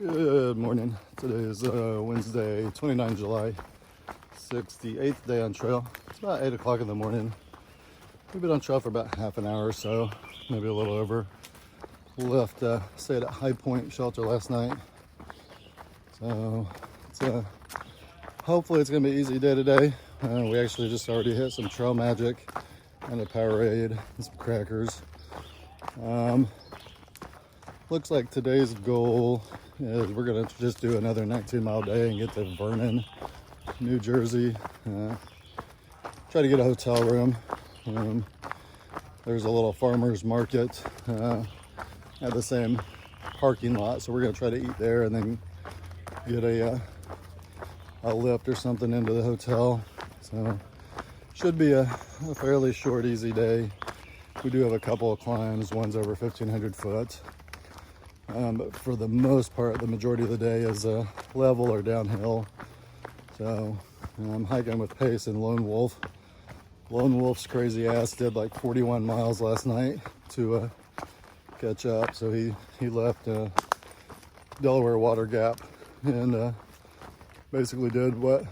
Good morning. Today is Wednesday, 29 July, 68th day on trail. It's about 8 o'clock in the morning. We've been on trail for about half an hour or so, maybe a little over. We left, stayed at High Point Shelter last night. So hopefully it's going to be an easy day today. We actually just already hit some trail magic and a Powerade and some crackers. Looks like today's goal is we're gonna just do another 19-mile day and get to Vernon, New Jersey. Try to get a hotel room. There's a little farmer's market at the same parking lot, so we're gonna try to eat there and then get a lift or something into the hotel. So should be a fairly short, easy day. We do have a couple of climbs. One's over 1,500 foot. But for the most part, the majority of the day is level or downhill. So I'm hiking with Pace and Lone Wolf. Lone Wolf's crazy ass did like 41 miles last night to catch up. So he left Delaware Water Gap and basically did what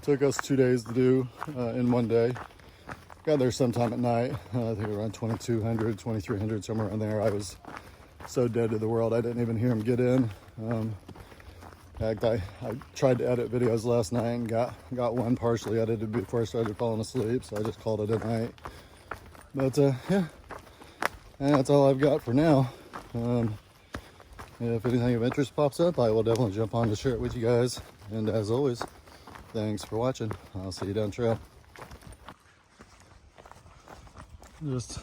took us 2 days to do in one day. Got there sometime at night, I think around 2,200, 2,300, somewhere around there. I was so dead to the world, I didn't even hear him get in. In fact, I tried to edit videos last night and got one partially edited before I started falling asleep, so I just called it a night. But yeah, and that's all I've got for now. If anything of interest pops up, I will definitely jump on to share it with you guys. And as always, thanks for watching. I'll see you down trail. Just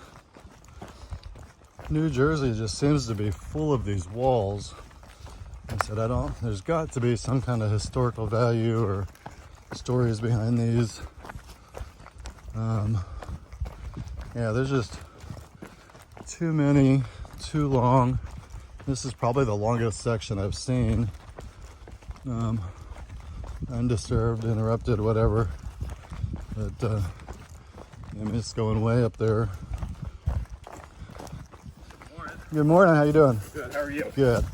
New Jersey just seems to be full of these walls. I said, there's got to be some kind of historical value or stories behind these. Yeah, there's just too many, too long. This is probably the longest section I've seen. Undisturbed, interrupted, whatever. But I'm just going way up there. Good morning, how you doing? Good, how are you? Good.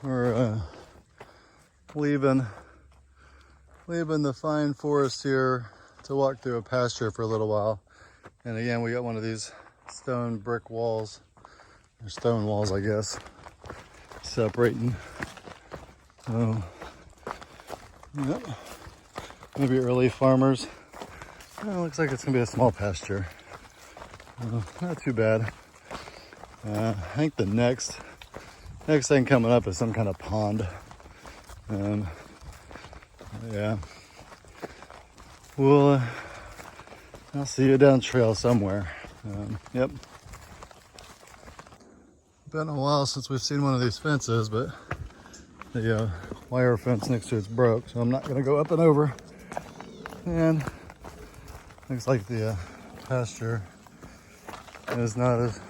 We're leaving the fine forest here to walk through a pasture for a little while. And again, we got one of these stone brick walls, or stone walls, I guess, separating. So, yep. Maybe early farmers. It looks like it's gonna be a small pasture. Not too bad. I think the next thing coming up is some kind of pond. Yeah, I'll see you down trail somewhere. Yep. Been a while since we've seen one of these fences, but the wire fence next to it's broke, so I'm not gonna go up and over. And looks like the pasture is not as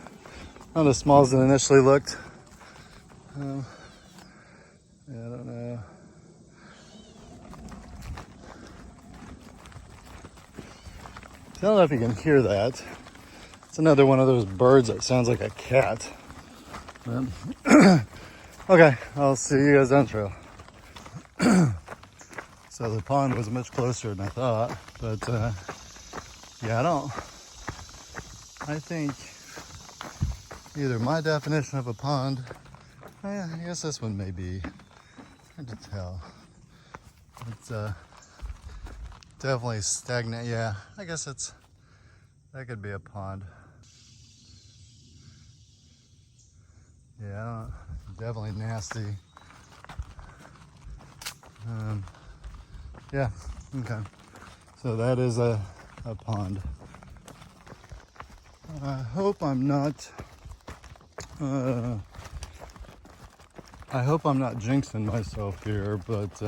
small as it initially looked. Yeah, I don't know. I don't know if you can hear that. It's another one of those birds that sounds like a cat. Okay, I'll see you guys on trail. So the pond was much closer than I thought, but yeah, I think either my definition of a pond, I guess this one may be hard to tell. It's definitely stagnant. Yeah, I guess that could be a pond. Yeah, definitely nasty. Yeah, okay. So that is a pond. I hope I'm not jinxing myself here, but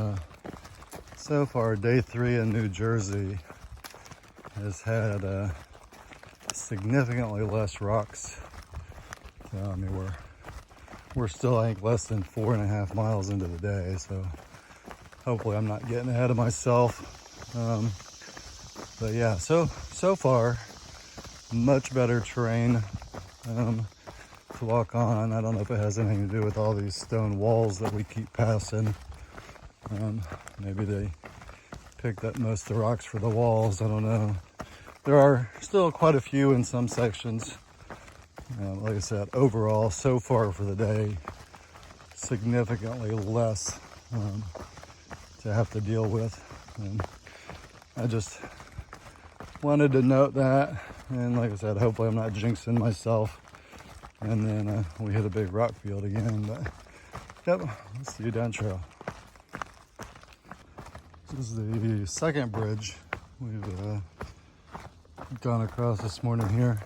so far day 3 in New Jersey has had significantly less rocks. So, I mean, we're still, I think, less than 4.5 miles into the day, so hopefully I'm not getting ahead of myself. But yeah, so far much better terrain. to walk on. I don't know if it has anything to do with all these stone walls that we keep passing. Maybe they picked up most of the rocks for the walls. I don't know. There are still quite a few in some sections. Like I said, overall, so far for the day, significantly less to have to deal with. And I just wanted to note that. And like I said, hopefully I'm not jinxing myself. And then we hit a big rock field again. But yep, I'll see you down trail. This is the second bridge we've gone across this morning here.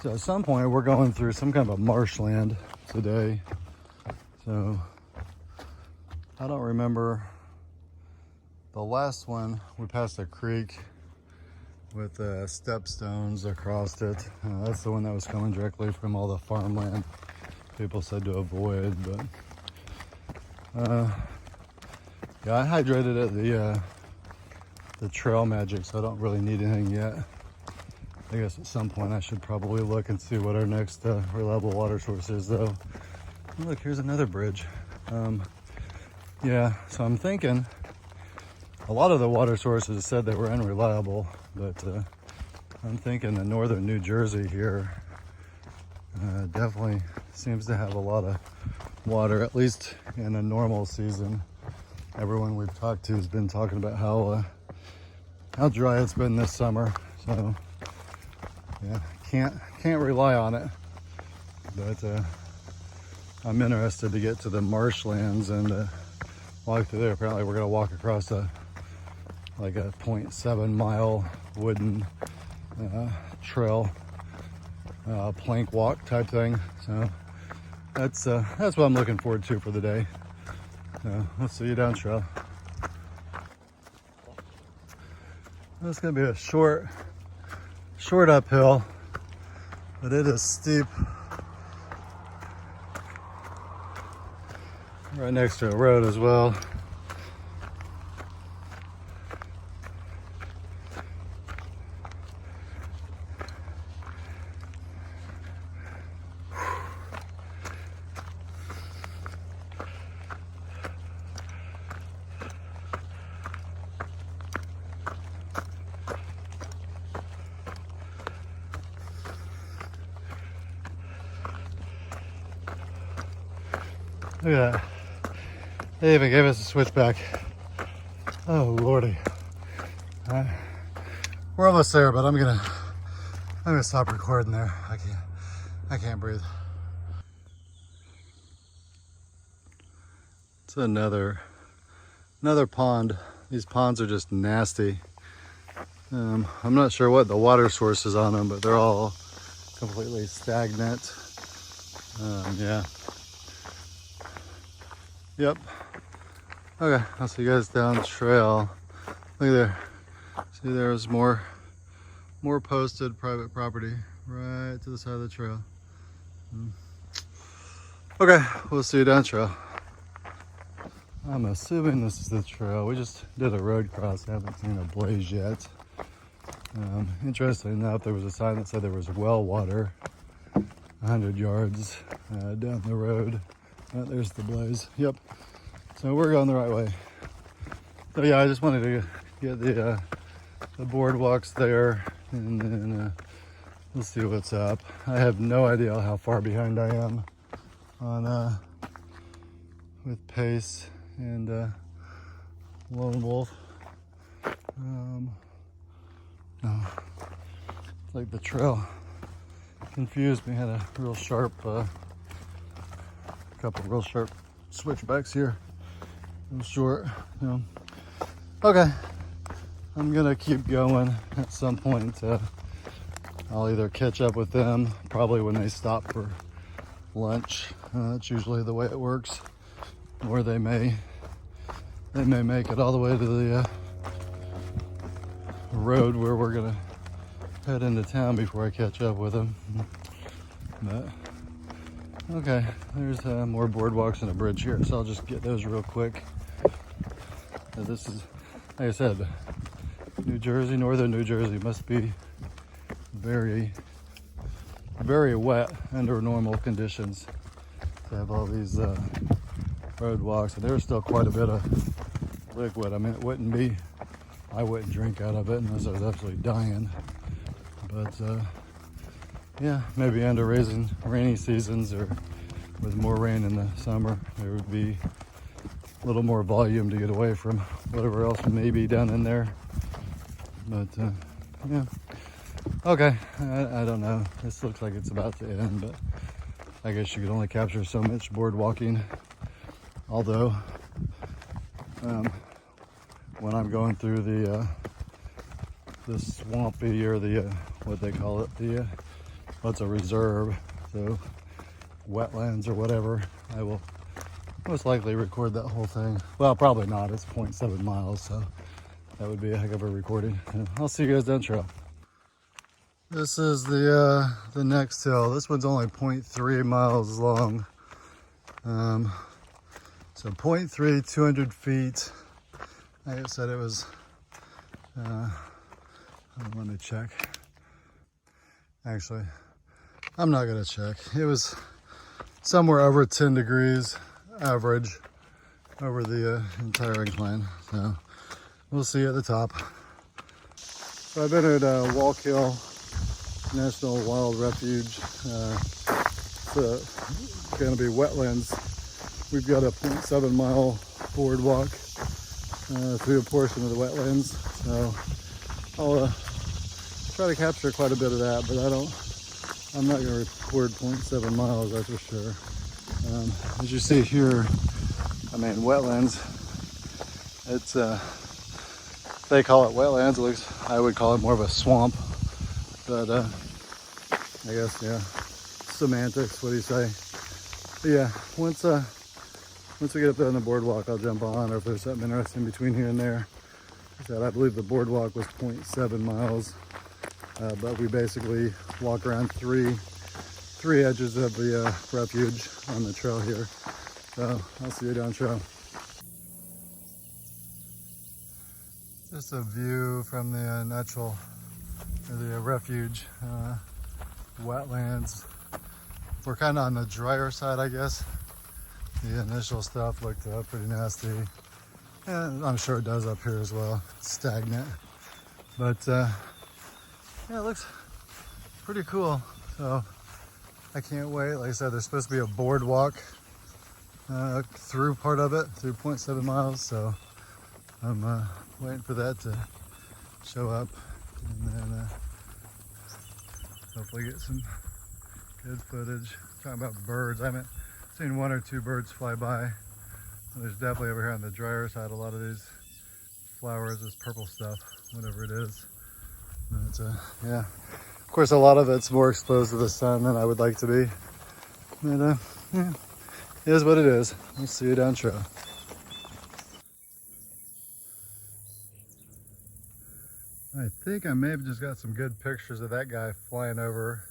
So at some point we're going through some kind of a marshland today. So I don't remember the last one. We passed a creek with stepstones across it. That's the one that was coming directly from all the farmland people said to avoid. But yeah, I hydrated at the Trail Magic, so I don't really need anything yet. I guess at some point I should probably look and see what our next reliable water source is, though. Oh, look, here's another bridge. Yeah, so I'm thinking a lot of the water sources said they were unreliable, but I'm thinking the northern New Jersey here definitely seems to have a lot of water, at least in a normal season. Everyone we've talked to has been talking about how dry it's been this summer. So yeah, can't rely on it. But I'm interested to get to the marshlands and walk through there. Apparently we're gonna walk across like a 0.7 mile wooden trail, plank walk type thing. So that's what I'm looking forward to for the day. Let's see you down trail. It's gonna be a short uphill, but it is steep. Right next to a road as well. Look at that. They even gave us a switchback. Oh lordy. We're almost there, but I'm gonna stop recording there. I can't breathe. It's another pond. These ponds are just nasty. I'm not sure what the water source is on them, but they're all completely stagnant. Yeah. Yep. Okay, I'll see you guys down the trail. Look there. See, there's more posted private property right to the side of the trail. Okay, we'll see you down trail. I'm assuming this is the trail. We just did a road cross. I haven't seen a blaze yet. Interestingly enough, there was a sign that said there was well water 100 yards down the road. There's the blaze. Yep. So we're going the right way. So yeah, I just wanted to get the boardwalks there, and then we'll see what's up. I have no idea how far behind I am on with pace and lone wolf. No, it's like the trail confused me. Had a real sharp couple real sharp switchbacks here. Real short, you know. Okay, I'm gonna keep going. At some point I'll either catch up with them, probably when they stop for lunch. That's usually the way it works. Or they may make it all the way to the road where we're gonna head into town before I catch up with them. But okay, there's more boardwalks and a bridge here, so I'll just get those real quick. This is, like I said, New Jersey, northern New Jersey must be very, very wet under normal conditions to have all these road walks, and there's still quite a bit of liquid. I mean, it wouldn't be, I wouldn't drink out of it unless I was absolutely dying. But yeah, maybe under rainy seasons or with more rain in the summer, there would be a little more volume to get away from whatever else may be down in there. But yeah, okay, I don't know. This looks like it's about to end, but I guess you could only capture so much board walking. Although, when I'm going through the swampy, or the what they call it, what's a reserve, so wetlands or whatever, I will most likely record that whole thing. Well, probably not. It's 0.7 miles, so that would be a heck of a recording. And I'll see you guys down trail. This is the next hill. This one's only 0.3 miles long. So 0.3, 200 feet. Like I said, it was, let me check. Actually, I'm not gonna check. It was somewhere over 10 degrees average over the entire incline. So we'll see you at the top. So I've been at Walk Hill National Wild Refuge. It's gonna be wetlands. We've got a 0.7 mile boardwalk through a portion of the wetlands. So I'll try to capture quite a bit of that, but I'm not gonna record 0.7 miles, that's for sure. As you see here, I mean, wetlands, it's, they call it wetlands, at least I would call it more of a swamp, but I guess, yeah, semantics, what do you say? But yeah, once we get up there on the boardwalk, I'll jump on, or if there's something interesting between here and there. Like I said, I believe the boardwalk was 0.7 miles, but we basically walk around three edges of the refuge on the trail here. So I'll see you down trail. Just a view from the natural, the refuge, wetlands. We're kind of on the drier side, I guess. The initial stuff looked pretty nasty. And I'm sure it does up here as well. It's stagnant. But yeah, it looks pretty cool. So I can't wait. Like I said, there's supposed to be a boardwalk through part of it, through 0.7 miles. So I'm waiting for that to show up, and then hopefully get some good footage. Talking about birds, I haven't seen one or two birds fly by. There's definitely over here on the drier side a lot of these flowers, this purple stuff, whatever it is. But yeah, of course a lot of it's more exposed to the sun than I would like to be. But yeah, it is what it is. We'll see you down trail. I think I may have just got some good pictures of that guy flying over.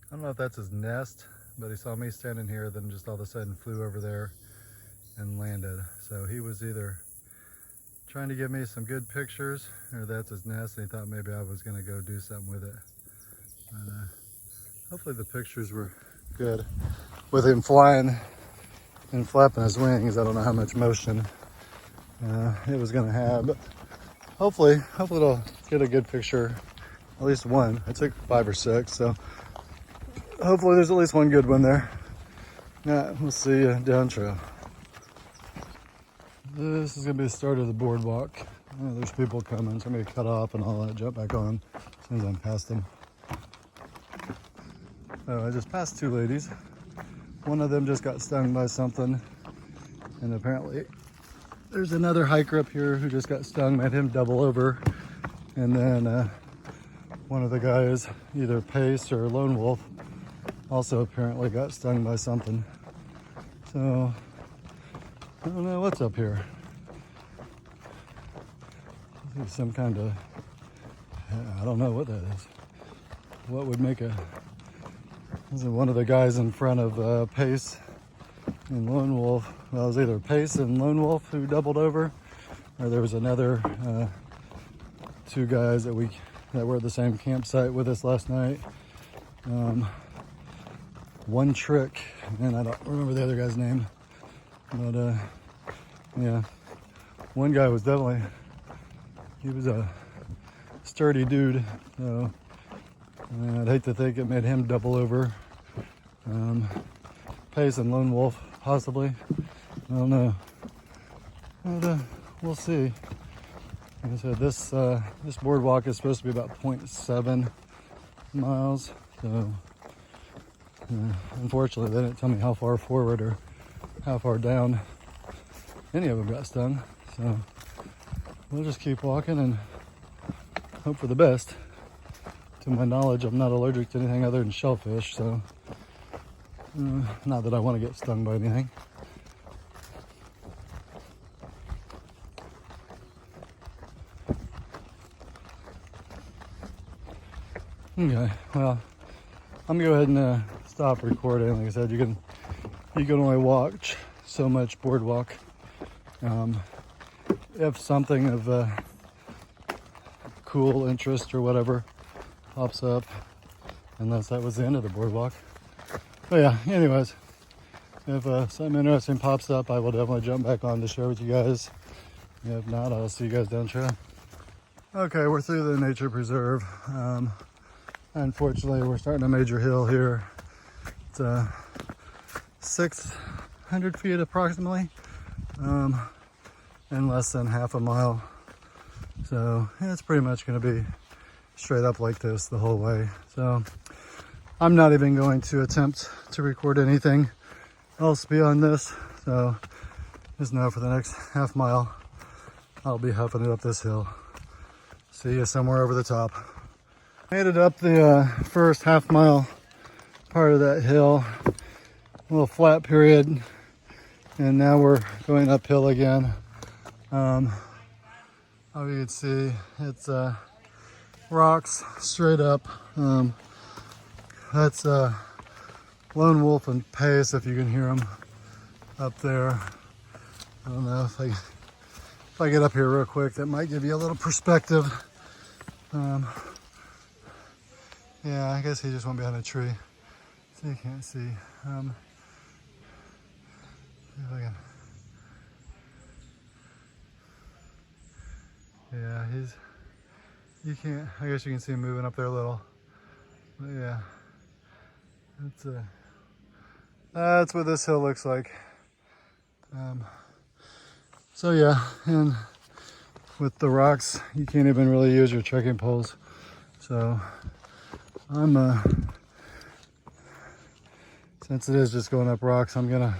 I don't know if that's his nest, but he saw me standing here, then just all of a sudden flew over there and landed. So he was either trying to give me some good pictures, or that's his nest, and he thought maybe I was gonna go do something with it. But hopefully the pictures were good. With him flying and flapping his wings, I don't know how much motion it was gonna have, but hopefully it'll get a good picture, at least one. I took 5 or 6, so hopefully there's at least one good one there. Yeah, we'll see you down trail. This is gonna be the start of the boardwalk. Oh, there's people coming, so I'm gonna cut off and all that, jump back on as soon as I'm past them. So I just passed 2 ladies. One of them just got stung by something, and apparently there's another hiker up here who just got stung, made him double over. And then one of the guys, either Pace or Lone Wolf, also apparently got stung by something. So I don't know what's up here. Some kind of, I don't know what that is. What would make a, is it one of the guys in front of Pace and Lone Wolf? Well, it was either Pace and Lone Wolf who doubled over, or there was another 2 guys that were at the same campsite with us last night. One Trick, and I don't remember the other guy's name, but yeah, one guy was definitely, he was a sturdy dude, so I'd hate to think it made him double over. Pace and Lone Wolf, possibly. I don't know. But we'll see. Like I said, this boardwalk is supposed to be about 0.7 miles. So, unfortunately, they didn't tell me how far forward or how far down any of them got stung. So, we'll just keep walking and hope for the best. To my knowledge, I'm not allergic to anything other than shellfish, so not that I want to get stung by anything. Okay, well, I'm gonna go ahead and stop recording. Like I said, you can only watch so much boardwalk. If something of cool interest or whatever pops up, unless that was the end of the boardwalk. But yeah, anyways, if something interesting pops up, I will definitely jump back on to share with you guys. If not, I'll see you guys down trail. Okay, we're through the nature preserve. Unfortunately, we're starting a major hill here. It's 600 feet approximately, in less than half a mile. So yeah, it's pretty much going to be straight up like this the whole way. So I'm not even going to attempt to record anything else beyond this. So just know for the next half mile, I'll be huffing it up this hill. See you somewhere over the top. Made it up the first half mile part of that hill, a little flat period, and now we're going uphill again. How you can see, it's rocks straight up. That's Lone Wolf and Pace, if you can hear them up there. I don't know if I get up here real quick, that might give you a little perspective. Yeah, I guess he just went behind a tree, so you can't see. See if I can. Yeah, you can't, I guess you can see him moving up there a little. But yeah, that's what this hill looks like. So yeah, and with the rocks, you can't even really use your trekking poles. So since it is just going up rocks, I'm gonna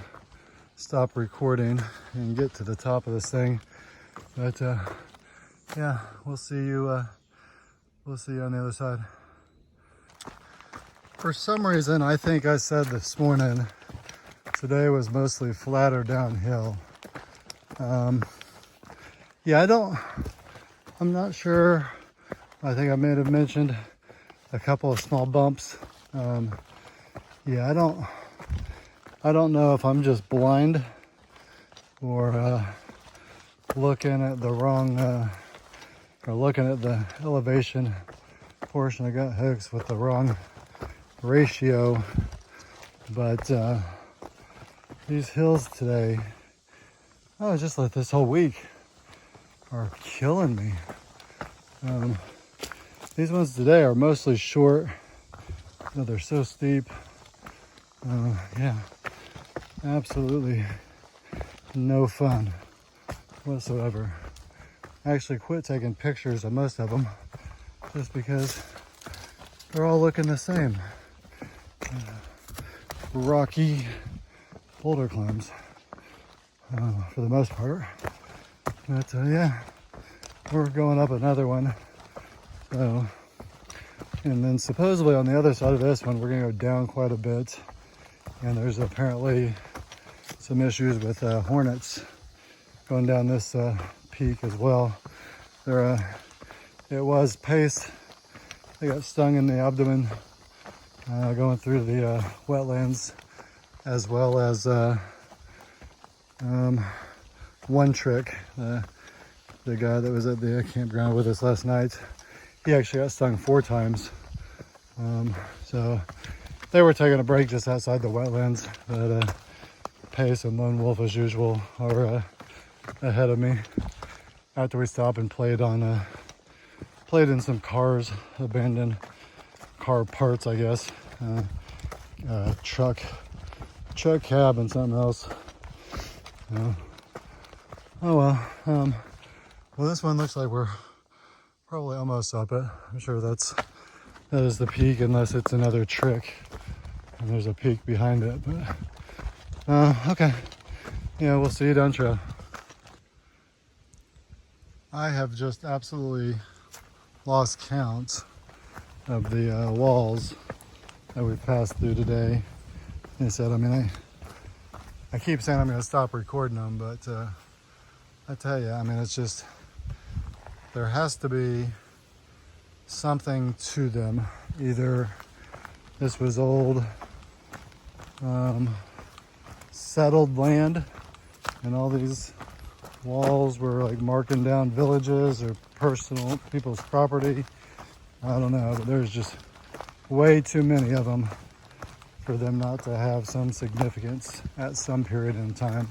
stop recording and get to the top of this thing. But yeah, we'll see you on the other side. For some reason, I think I said this morning, today was mostly flat or downhill. Yeah, I'm not sure. I think I may have mentioned a couple of small bumps. Yeah, I don't know if I'm just blind or looking at the wrong, or looking at the elevation portion of Gut Hooks with the wrong ratio. But these hills today, oh, just like this whole week, are killing me. These ones today are mostly short. Oh, they're so steep. Yeah, absolutely no fun whatsoever. I actually quit taking pictures of most of them just because they're all looking the same. Rocky boulder climbs for the most part. But yeah, we're going up another one. So, and then supposedly on the other side of this one, we're gonna go down quite a bit. And there's apparently some issues with hornets going down this peak as well. It was Pace. They got stung in the abdomen going through the wetlands, as well as One Trick, the guy that was at the campground with us last night. He actually got stung 4 times. So They were taking a break just outside the wetlands, but Pace and Lone Wolf, as usual, are ahead of me. After we stopped and played in some cars, abandoned car parts, I guess. Truck cab and something else. Oh well. Well, this one looks like we're probably almost up it. I'm sure that is the peak, unless it's another trick and there's a peak behind it. But okay. Yeah, we'll see you down trail. I have just absolutely lost count of the walls that we passed through today. He said, I mean, I keep saying I'm going to stop recording them, but I tell you, I mean, it's just, there has to be something to them. Either this was old settled land and all these walls were like marking down villages or personal people's property. I don't know, but there's just way too many of them for them not to have some significance at some period in time.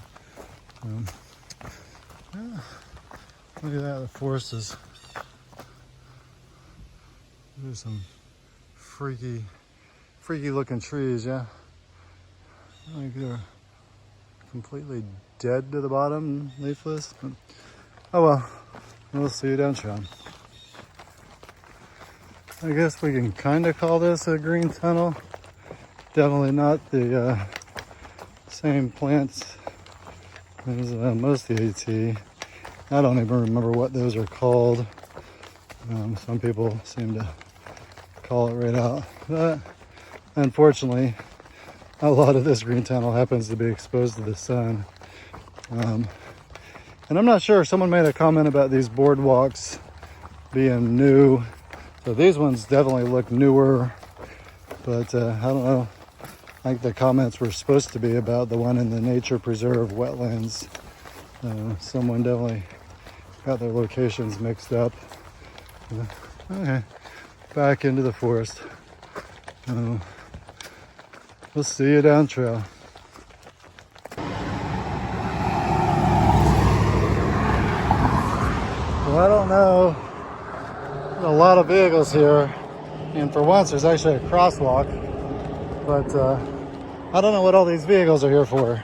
Yeah. Look at that, the forest is, there's some freaky looking trees, yeah. Like they're completely dead to the bottom, leafless. But, oh well, we'll see you down trail. I guess we can kind of call this a green tunnel. Definitely not the same plants as most of the AT. I don't even remember what those are called. Some people seem to call it right out. But unfortunately, a lot of this green tunnel happens to be exposed to the sun. And I'm not sure, someone made a comment about these boardwalks being new. So these ones definitely look newer, but I don't know. I think the comments were supposed to be about the one in the nature preserve wetlands. Someone definitely got their locations mixed up. Okay, back into the forest. We'll see you down trail. Well, I don't know. There's a lot of vehicles here, and for once there's actually a crosswalk, but I don't know what all these vehicles are here for.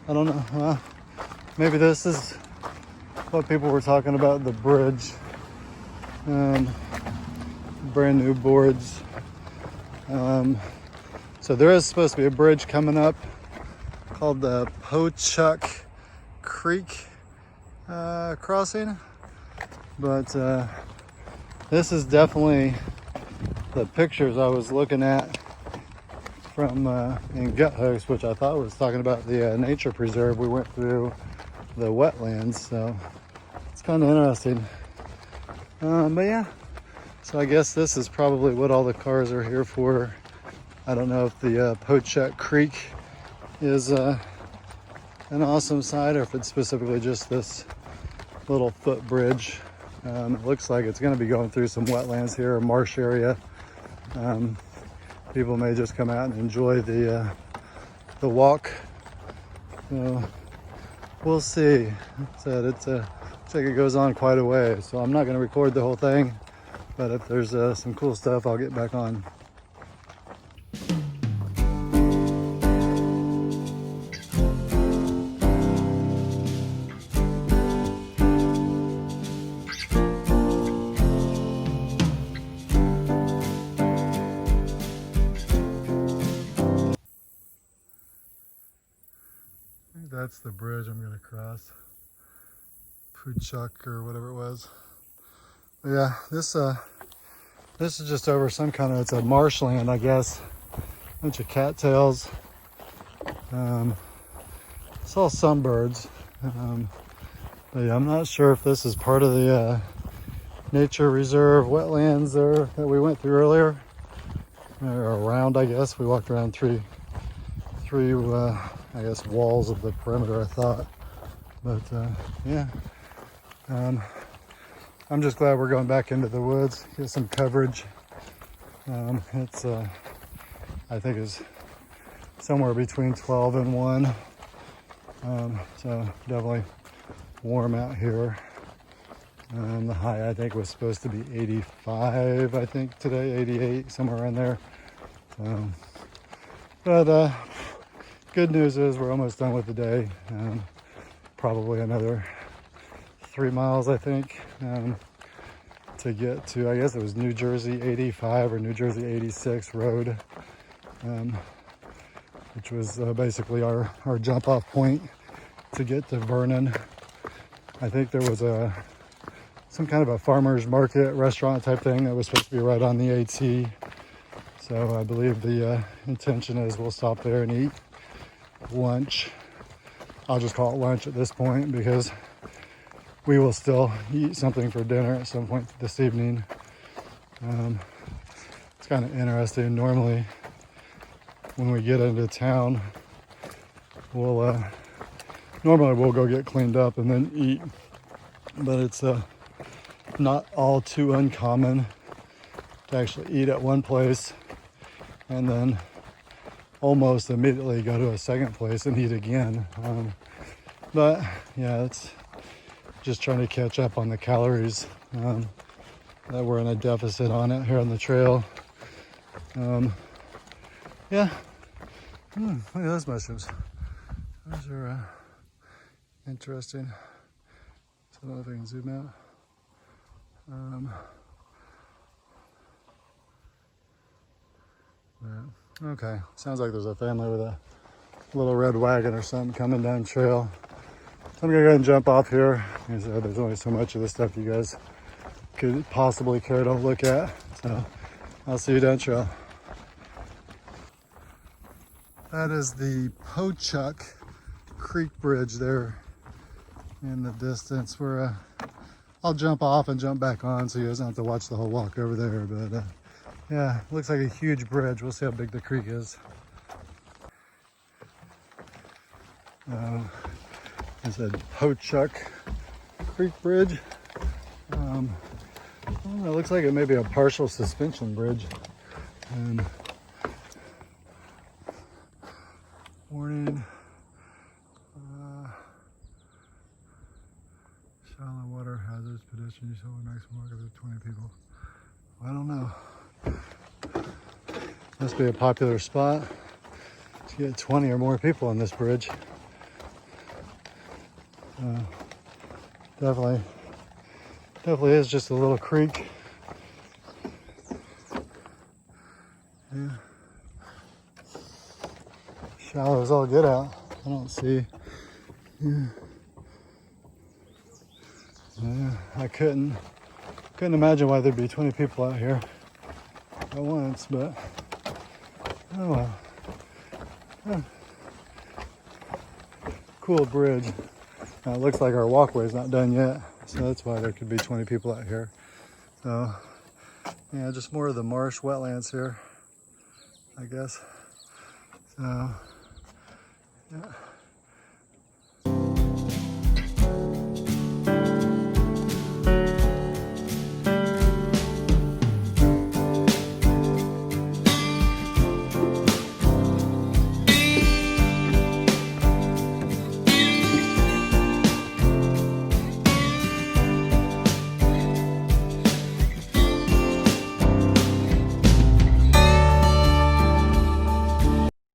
I don't know, maybe this is what people were talking about, the bridge. Brand new boards. So there is supposed to be a bridge coming up called the Pochuck Creek crossing, but this is definitely the pictures I was looking at from in Gut Host, which I thought was talking about the nature preserve. We went through the wetlands, so it's kind of interesting. But yeah, so I guess this is probably what all the cars are here for. I don't know if the Pochuck Creek is an awesome site, or if it's specifically just this little footbridge. It looks like it's going to be going through some wetlands here, a marsh area. People may just come out and enjoy the walk. So we'll see. It's like it goes on quite a way, so I'm not going to record the whole thing, but if there's some cool stuff, I'll get back on. That's the bridge I'm going to cross. Pochuck or whatever it was. But yeah, this is just over some kind of, it's a marshland, I guess. Bunch of cattails. Saw some birds. But yeah, I'm not sure if this is part of the nature reserve wetlands there that we went through earlier. Or around, I guess. We walked around three I guess walls of the perimeter, I thought. But yeah, I'm just glad we're going back into the woods, get some coverage. It's I think it's somewhere between 12 and 1. So definitely warm out here. The high I think was supposed to be 85, I think today, 88, somewhere around there. But good news is we're almost done with the day. Probably another 3 miles, I think, to get to, I guess it was New Jersey 85 or New Jersey 86 road, which was basically our jump off point to get to Vernon. I think there was some kind of a farmer's market restaurant type thing that was supposed to be right on the AT. So I believe the intention is we'll stop there and eat lunch. I'll just call it lunch at this point because we will still eat something for dinner at some point this evening. It's kind of interesting. Normally when we get into town, we'll go get cleaned up and then eat, but it's not all too uncommon to actually eat at one place and then almost immediately go to a second place and eat again. But yeah, it's just trying to catch up on the calories that we're in a deficit on it here on the trail. Yeah. Look at those mushrooms. Those are interesting. So I don't know if I can zoom out. Okay, sounds like there's a family with a little red wagon or something coming down trail. So I'm gonna go ahead and jump off here. As I said, there's only so much of this stuff you guys could possibly care to look at. So I'll see you down trail. That is the Pochuck Creek Bridge there in the distance where I'll jump off and jump back on so you guys don't have to watch the whole walk over there. But yeah, looks like a huge bridge. We'll see how big the creek is. I said Pochuck Creek Bridge. I don't know, it looks like it may be a partial suspension bridge. Warning. Shallow water hazards, pedestrian use only maximum walk up to 20 people. I don't know. Must be a popular spot to get 20 or more people on this bridge. Definitely is just a little creek. Yeah. Shallow as all get out. I don't see. Yeah, I couldn't imagine why there'd be 20 people out here at once, but oh well. Yeah. Cool bridge. Now it looks like our walkway's not done yet, so that's why there could be 20 people out here. So yeah, just more of the marsh wetlands here, I guess. So yeah.